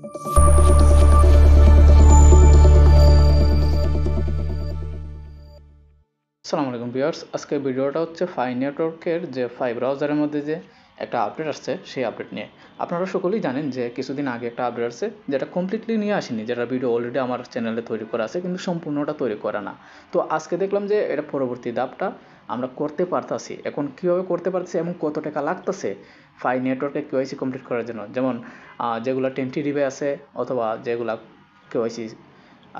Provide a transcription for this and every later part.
আসসালামু আলাইকুম ভিউয়ার্স, আজকের ভিডিওটা হচ্ছে ফাই নেটওয়ার্কের যে ফাই ব্রাউজারের মধ্যে যে একটা আপডেট আসছে সেই আপডেট নিয়ে। আপনারা সকলেই জানেন যে কিছুদিন আগে একটা আপডেট আসছে যেটা কমপ্লিটলি নিয়ে আসেনি, যেটা ভিডিও অলরেডি আমার চ্যানেলে তৈরি করা আছে কিন্তু সম্পূর্ণটা তৈরি করা না। তো আজকে দেখলাম যে এটা পরবর্তী ধাপটা আমরা করতে পারতাছি। এখন কীভাবে করতে পারতেছি এবং কত টাকা লাগতেছে ফাই নেটওয়ার্কে কেওয়াইসি কমপ্লিট করার জন্য, যেমন যেগুলো 10 TB আছে অথবা যেগুলা কেওয়াইসি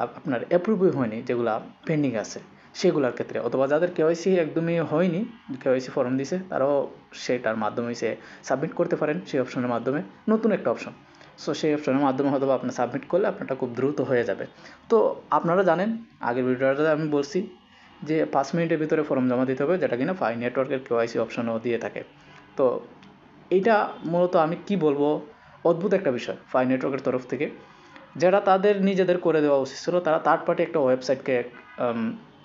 আপনার অ্যাপ্রুভই হয়নি, যেগুলা পেন্ডিং আছে সেগুলোর ক্ষেত্রে, অথবা যাদের কেওয়াইসি একদমই হয়নি, কেওয়াইসি ফর্ম দিছে তারাও সেটার মাধ্যমে সে সাবমিট করতে পারেন সেই অপশনের মাধ্যমে, নতুন একটা অপশন। সো সেই অপশনের মাধ্যমে হয়তো আপনার সাবমিট করলে আপনারটা খুব দ্রুত হয়ে যাবে। তো আপনারা জানেন আগের ভিডিওটাতে আমি বলছি যে 5 মিনিটের ভিতরে ফর্ম জমা দিতে হবে, যেটা কিনা ফাই নেটওয়ার্কের কেওয়াইসি অপশনও দিয়ে থাকে। তো এইটা মূলত আমি কি বলবো, অদ্ভুত একটা বিষয় ফাই নেটওয়ার্কের তরফ থেকে, যারা তাদের নিজেদের করে দেওয়া উচিত ছিল, তারা থার্ড পার্টি একটা ওয়েবসাইটকে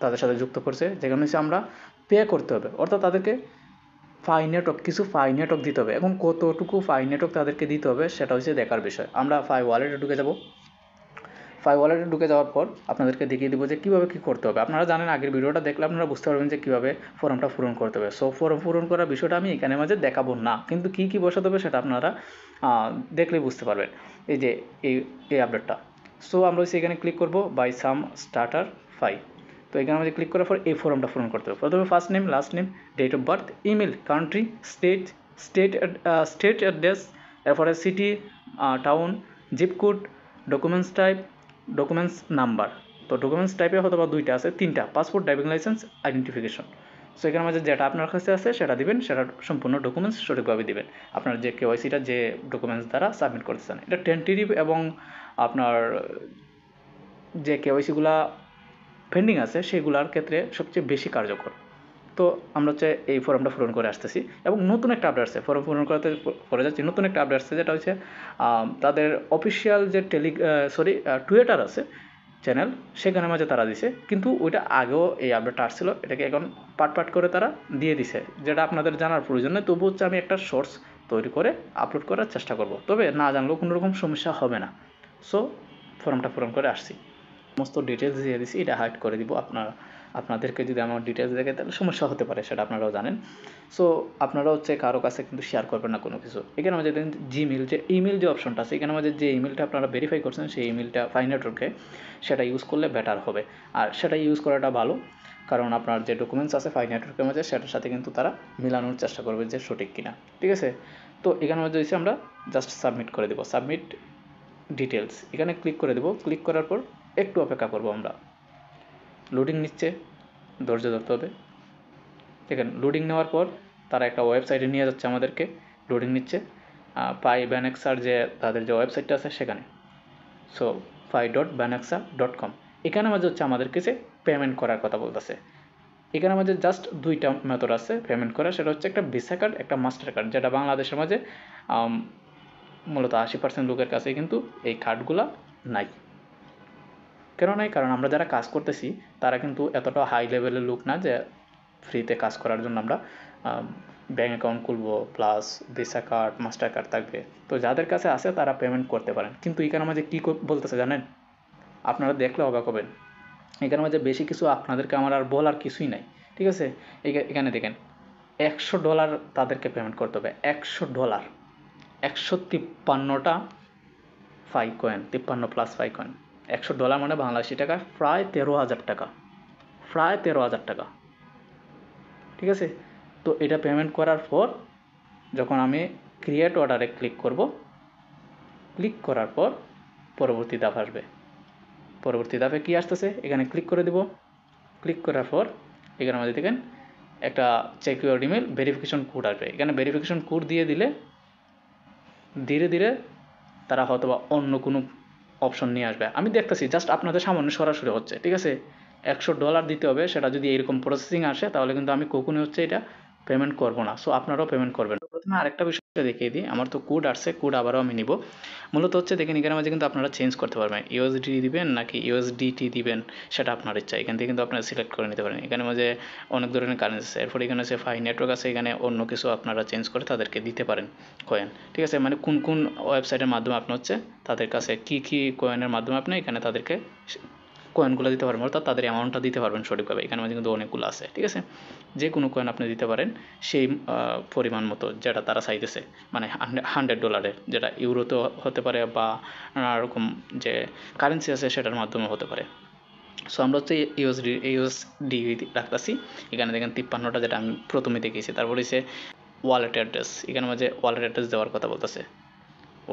তাদের সাথে যুক্ত করছে, যেখানে হচ্ছে আমরা পে করতে হবে, অর্থাৎ তাদেরকে ফাই নেটওয়ার্ক কিছু ফাই নেটওয়ার্ক দিতে হবে। এবং কতটুকু ফাই নেটওয়ার্ক তাদেরকে দিতে হবে সেটা হচ্ছে দেখার বিষয়। আমরা ফাই ওয়ালেটে ঢুকে যাব। ফাই ওয়ালেটে ঢুকে যাওয়ার পর আপনাদেরকে দেখিয়ে দেবো যে কীভাবে কী করতে হবে। আপনারা জানেন আগের ভিডিওটা দেখলে আপনারা বুঝতে পারবেন যে কীভাবে ফর্মটা পূরণ করতে হবে। সো ফর্ম পূরণ করার বিষয়টা আমি এখানে মাঝে দেখাবো না, কিন্তু কী কী বসাতে হবে সেটা আপনারা দেখলেই বুঝতে পারবেন। এই যে এই আপডেটটা। সো আমরা হচ্ছে এখানে ক্লিক করবো বাই সাম স্টার্টার ফাই। তো এখানে আমাদের ক্লিক করার পর এই ফর্মটা পূরণ করতে হবে। প্রথমে first name, last name, date of birth, email, country, state address, এরপরে city, town, zip code, documents type, documents number. তো ডকুমেন্টস টাইপে হয়তো বা দুইটা আছে, তিনটা, passport, driving licence, identification. So এখানে মাঝে যেটা আপনার কাছে আছে সেটা দিবেন, সেটা সম্পূর্ণ ডকুমেন্টস সঠিকভাবে দিবেন। আপনার যে কেওয়াইসিটা যে ডকুমেন্টস দ্বারা সাবমিট করতে চান, এটা 10 TB এবং আপনার যে কেওয়াইসিগুলা পেন্ডিং আছে সেগুলোর ক্ষেত্রে সবচেয়ে বেশি কার্যকর। তো আমরা হচ্ছে এই ফর্মটা পূরণ করে আসতেছি এবং নতুন একটা আপডেট আসছে, ফর্ম পূরণ করতে করে যাচ্ছি, নতুন একটা আপডেট আসছে যেটা হচ্ছে তাদের অফিসিয়াল যে টুইটার আছে চ্যানেল, সেখানে মাঝে তারা দিছে, কিন্তু ওইটা আগেও এই আপডেটটা আসছিল, এটাকে এখন পাট করে তারা দিয়ে দিছে, যেটা আপনাদের জানার প্রয়োজন নেই। তবু হচ্ছে আমি একটা সোর্স তৈরি করে আপলোড করার চেষ্টা করব, তবে না জানলেও কোনো রকম সমস্যা হবে না। সো ফর্মটা পূরণ করে আসছি, সমস্ত ডিটেলস দিয়ে দিছি, এটা হাইড করে দিব। আপনাদেরকে যদি আমার ডিটেলস দেখে তাহলে সমস্যা হতে পারে, সেটা আপনারাও জানেন। সো আপনারা হচ্ছে কারো কাছে কিন্তু শেয়ার করবেন না কোনো কিছু। এখানে আমাদের জিমেল যে ইমেল যে অপশনটা আছে, এখানে আমাদের যে ইমেলটা আপনারা ভেরিফাই করছেন সেই ইমেলটা ফাই নেটওয়ার্কে, সেটা ইউজ করলে বেটার হবে। আর সেটা ইউজ করাটা ভালো, কারণ আপনার যে ডকুমেন্টস আছে ফাই নেটওয়ার্কের মধ্যে সেটার সাথে কিন্তু তারা মিলানোর চেষ্টা করবে যে সঠিক কিনা। ঠিক আছে, তো এখানে মধ্যে হচ্ছে আমরা জাস্ট সাবমিট করে দেবো, সাবমিট ডিটেলস এখানে ক্লিক করে দেবো। ক্লিক করার পর একটু অপেক্ষা করবো আমরা। লোডিং নিচ্ছে, ধৈর্য ধরতে হবে। দেখেন লোডিং নেওয়ার পর তারা একটা ওয়েবসাইটে নিয়ে যাচ্ছে আমাদেরকে, লোডিং নিচ্ছে ফাই-ব্যানেক্সার যে তাদের যে ওয়েবসাইটটা আছে সেখানে। সো fi.banaxa.com, এখানে মাঝে হচ্ছে আমাদের কাছে পেমেন্ট করার কথা বলতেছে। এখানে আমাদের জাস্ট দুইটা মেথড আছে পেমেন্ট করার, সেটা হচ্ছে একটা ভিসা কার্ড, একটা মাস্টার কার্ড, যেটা বাংলাদেশের মাঝে মূলত 80% লোকের কাছে কিন্তু এই কার্ডগুলো নাই। কেন নাই? কারণ আমরা যারা কাজ করতেছি তারা কিন্তু এতটা হাই লেভেলের লোক না যে ফ্রিতে কাজ করার জন্য আমরা ব্যাঙ্ক অ্যাকাউন্ট খুলবো plus visa card, master card থাকবে। তো যাদের কাছে আছে তারা পেমেন্ট করতে পারেন, কিন্তু এখানে মাঝে কী বলতেছে জানেন? আপনারা দেখলে অবাক হবেন। এখানে মাঝে বেশি কিছু আপনাদেরকে আমার আর বলার কিছুই নাই। ঠিক আছে, এখানে দেখেন $100 তাদেরকে পেমেন্ট করতে হবে। $100, 153টা ফাই কয়েন, 53+ ফাই কয়েন। $100 মানে বাংলাদেশি টাকা প্রায় 13,000 টাকা, প্রায় 13,000 টাকা। ঠিক আছে, তো এটা পেমেন্ট করার পর যখন আমি ক্রিয়েট অর্ডারে ক্লিক করব, ক্লিক করার পর পরবর্তী ধাপ আসবে। পরবর্তী ধাপে কী আসতেছে এখানে ক্লিক করে দেব। ক্লিক করার পর এখানে আমাদের দেখেন একটা check your email verification code আসবে। এখানে ভেরিফিকেশন কোড দিয়ে দিলে ধীরে ধীরে তারা হয়তো বা অন্য কোনো অপশন নিয়ে আসবে। আমি দেখতেছি জাস্ট আপনাদের সামনে সরাসরি হচ্ছে। ঠিক আছে, $100 দিতে হবে, সেটা যদি এরকম প্রসেসিং আসে তাহলে কিন্তু আমি কখনোই হচ্ছে এটা পেমেন্ট করব না। সো আপনারাও পেমেন্ট করবেন। প্রথমে আরেকটা বিষয় দেখিয়ে দিই, আমার তো কোড আসছে, কোড আবারও আমি নিব। মূলত হচ্ছে দেখেন এখানে মাঝে কিন্তু আপনারা চেঞ্জ করতে পারবেন, ইউএসডি দিবেন নাকি ইউএসডিটি দিবেন সেটা আপনার ইচ্ছা, এখান থেকে কিন্তু আপনারা সিলেক্ট করে নিতে পারেন। এখানে মাঝে অনেক ধরনের কারেন্সি আছে, এরপর এখানে আছে ফাই নেটওয়ার্ক আছে, এখানে অন্য কিছু আপনারা চেঞ্জ করে তাদেরকে দিতে পারেন কয়েন, ঠিক আছে। মানে কোন কোন ওয়েবসাইটের মাধ্যমে আপনি হচ্ছে তাদের কাছে কী কী কয়েনের মাধ্যমে আপনি এখানে তাদেরকে কয়েনগুলো দিতে পারবেন, অর্থাৎ তাদের অ্যামাউন্টটা দিতে পারবেন সঠিকভাবে। এখানে মাঝে কিন্তু অনেকগুলো আছে, ঠিক আছে। যে কোনো কয়েন আপনি দিতে পারেন সেই পরিমাণ মতো যেটা তারা চাইতেছে, মানে $100, যেটা ইউরোতে হতে পারে বা নানা রকম যে কারেন্সি আছে সেটার মাধ্যমে হতে পারে। সো আমরা হচ্ছে ইউএসডি রাখতেছি। এখানে দেখেন 53টা, যেটা আমি প্রথমে দেখেছি। তারপর হচ্ছে ওয়ালেট অ্যাড্রেস, এখানে মাঝে ওয়ালেট অ্যাড্রেস দেওয়ার কথা বলতেছে,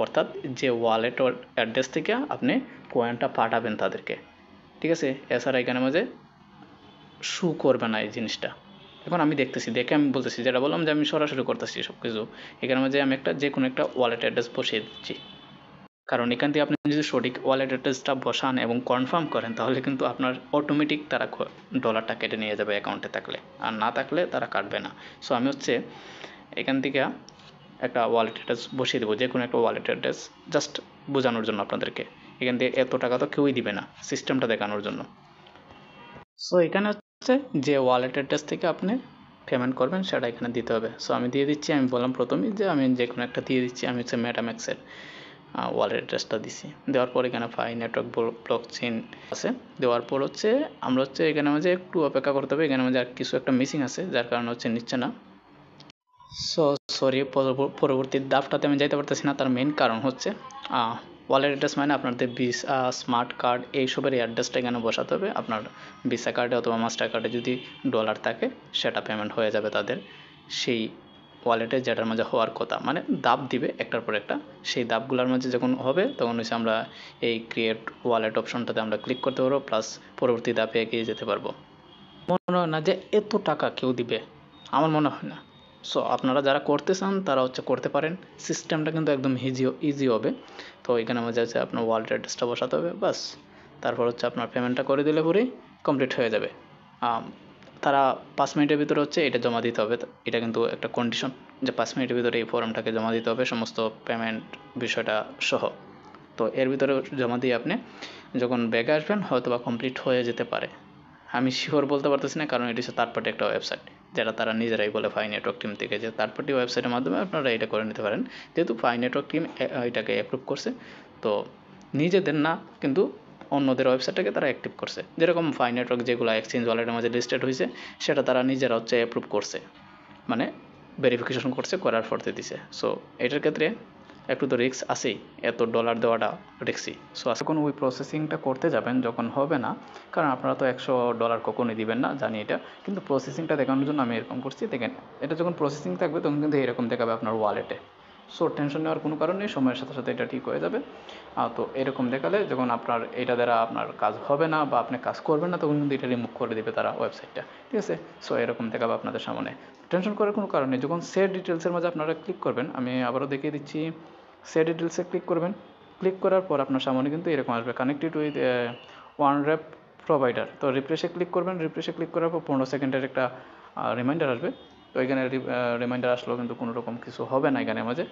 অর্থাৎ যে ওয়ালেট অ্যাড্রেস থেকে আপনি কয়েনটা পাঠাবেন তাদেরকে, ঠিক আছে। এছাড়া এখানে মাঝে শু করবে না এই জিনিসটা। এখন আমি দেখতেছি, দেখে আমি বলতেছি, যেটা বললাম যে আমি সরাসরি করতেছি সব কিছু। এখানে মাঝে আমি যে কোনো একটা ওয়ালেট অ্যাড্রেস বসিয়ে দিচ্ছি, কারণ এখান থেকে আপনি যদি সঠিক ওয়ালেট অ্যাড্রেসটা বসান এবং কনফার্ম করেন তাহলে কিন্তু আপনার অটোমেটিক তারা ডলারটা কেটে নিয়ে যাবে অ্যাকাউন্টে থাকলে, আর না থাকলে তারা কাটবে না। সো আমি হচ্ছে এখান থেকে একটা ওয়ালেট অ্যাড্রেস বসিয়ে দেবো, যে কোনো একটা ওয়ালেট অ্যাড্রেস, জাস্ট বোঝানোর জন্য আপনাদেরকে। এখান থেকে এত টাকা তো কেউই দিবে না, সিস্টেমটা দেখানোর জন্য। সো এখানে হচ্ছে যে ওয়ালেট অ্যাড্রেস থেকে আপনি পেমেন্ট করবেন সেটা এখানে দিতে হবে। সো আমি দিয়ে দিচ্ছি, আমি বললাম প্রথমেই যে আমি যে কোনো একটা দিয়ে দিচ্ছি। আমি হচ্ছে মেটাম্যাক্সের ওয়ালেট অ্যাড্রেসটা দিছি। দেওয়ার পর এখানে ফাই নেটওয়ার্ক ব্লকচেইন আছে। দেওয়ার পর হচ্ছে আমরা হচ্ছে এখানে মাঝে একটু অপেক্ষা করতে হবে, এখানে মাঝে আর কিছু একটা মিসিং আছে যার কারণে হচ্ছে নিচ্ছে না। সো সরি, পরবর্তী ধাপটাতে আমি যাইতে পারতেছি না। তার মেইন কারণ হচ্ছে ওয়ালেট অ্যাড্রেস মানে আপনাদের ভিসা, স্মার্ট কার্ড এইসবের অ্যাড্রেসটা এখানে বসাতে হবে। আপনার ভিসা কার্ডে অথবা মাস্টার কার্ডে যদি ডলার থাকে সেটা পেমেন্ট হয়ে যাবে তাদের সেই ওয়ালেটে, যেটার মাঝে হওয়ার কথা। মানে ধাপ দিবে একটার পর একটা, সেই ধাপগুলোর মাঝে যখন হবে তখন হচ্ছে আমরা এই ক্রিয়েট ওয়ালেট অপশনটাতে আমরা ক্লিক করতে পারবো, প্লাস পরবর্তী ধাপে এগিয়ে যেতে পারবো। মনে হয় না যে এত টাকা কেউ দিবে, আমার মনে হয় না। সো আপনারা যারা করতে চান তারা হচ্ছে করতে পারেন, সিস্টেমটা কিন্তু একদম ইজি হবে। তো এখানে আমাদের হচ্ছে আপনার ওয়ালেট অ্যাড্রেসটা বসাতে হবে, বাস। তারপর হচ্ছে আপনার পেমেন্টটা করে দিলে পরেই কমপ্লিট হয়ে যাবে। তারা 5 মিনিটের ভিতরে হচ্ছে এটা জমা দিতে হবে, এটা কিন্তু একটা কন্ডিশন যে 5 মিনিটের ভিতরে এই ফর্মটাকে জমা দিতে হবে সমস্ত পেমেন্ট বিষয়টা সহ। তো এর ভিতরে জমা দিয়ে আপনি যখন ব্যাগে আসবেন হয়তো বা কমপ্লিট হয়ে যেতে পারে। আমি শিওর বলতে পারতেছি না, কারণ এটি হচ্ছে থার্ড পার্টি একটা ওয়েবসাইট, যেটা তারা নিজেরাই বলে ফাই নেটওয়ার্ক টিম থেকে, যে থার্ড পার্টি ওয়েবসাইটের মাধ্যমে আপনারা এটা করে নিতে পারেন। যেহেতু ফাই নেটওয়ার্ক টিম এটাকে অ্যাপ্রুভ করছে, তো নিজেদের না কিন্তু অন্যদের ওয়েবসাইটটাকে তারা অ্যাক্টিভ করছে। যেরকম ফাই নেটওয়ার্ক যেগুলো এক্সচেঞ্জ ওয়ালেটের মাঝে লিস্টেড হয়েছে সেটা তারা নিজেরা হচ্ছে অ্যাপ্রুভ করছে, মানে ভেরিফিকেশন করছে, করার পরে দিছে। সো এটার ক্ষেত্রে একটু তো রিস্ক আছেই, এত ডলার দেওয়াটা রিস্কি। সো এখন ওই প্রসেসিংটা করতে যাবেন যখন হবে না, কারণ আপনারা তো $100 কখনোই দিবেন না, জানি এটা, কিন্তু প্রসেসিংটা দেখানোর জন্য আমি এরকম করছি। দেখেন এটা যখন প্রসেসিং থাকবে তখন কিন্তু এরকম দেখাবে আপনার ওয়ালেটে। সো টেনশন নেওয়ার কোনো কারণ নেই, সময়ের সাথে সাথে এটা ঠিক হয়ে যাবে। তো এরকম দেখালে যখন আপনার এটা দ্বারা আপনার কাজ হবে না বা আপনি কাজ করবেন না তখন কিন্তু এটা রিমুভ করে দেবে তারা ওয়েবসাইটটা, ঠিক আছে। সো এরকম দেখাবে আপনাদের সামনে, টেনশন করার কোনো কারণ নেই। যখন সেট ডিটেলসের মাঝে আপনারা ক্লিক করবেন, আমি আবারও দেখিয়ে দিচ্ছি, সেট ডিটেলসে ক্লিক করবেন। ক্লিক করার পর আপনার সামনে কিন্তু এরকম আসবে, কানেক্টেড উইথ OneRep প্রোভাইডার। তো রিফ্রেশে ক্লিক করবেন, রিফ্রেশে ক্লিক করার পর 15 সেকেন্ডের একটা রিমাইন্ডার আসবে। তো এখানে রিমাইন্ডার আসলেও কিন্তু কোনো রকম কিছু হবে না, এখানে মাঝে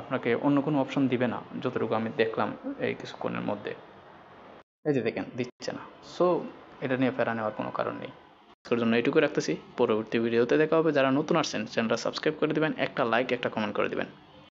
আপনাকে অন্য কোনো অপশন দিবে না যতটুকু আমি দেখলাম এই কিছুক্ষণের মধ্যে। এই যে দেখেন দিচ্ছে না। সো এটা নিয়ে প্যারা নেওয়ার কোনো কারণ নেই। আজকের জন্য এইটুকু রাখতেছি, পরবর্তী ভিডিওতে দেখা হবে। যারা নতুন আসছেন চ্যানেলটা সাবস্ক্রাইব করে দিবেন, একটা লাইক একটা কমেন্ট করে দিবেন।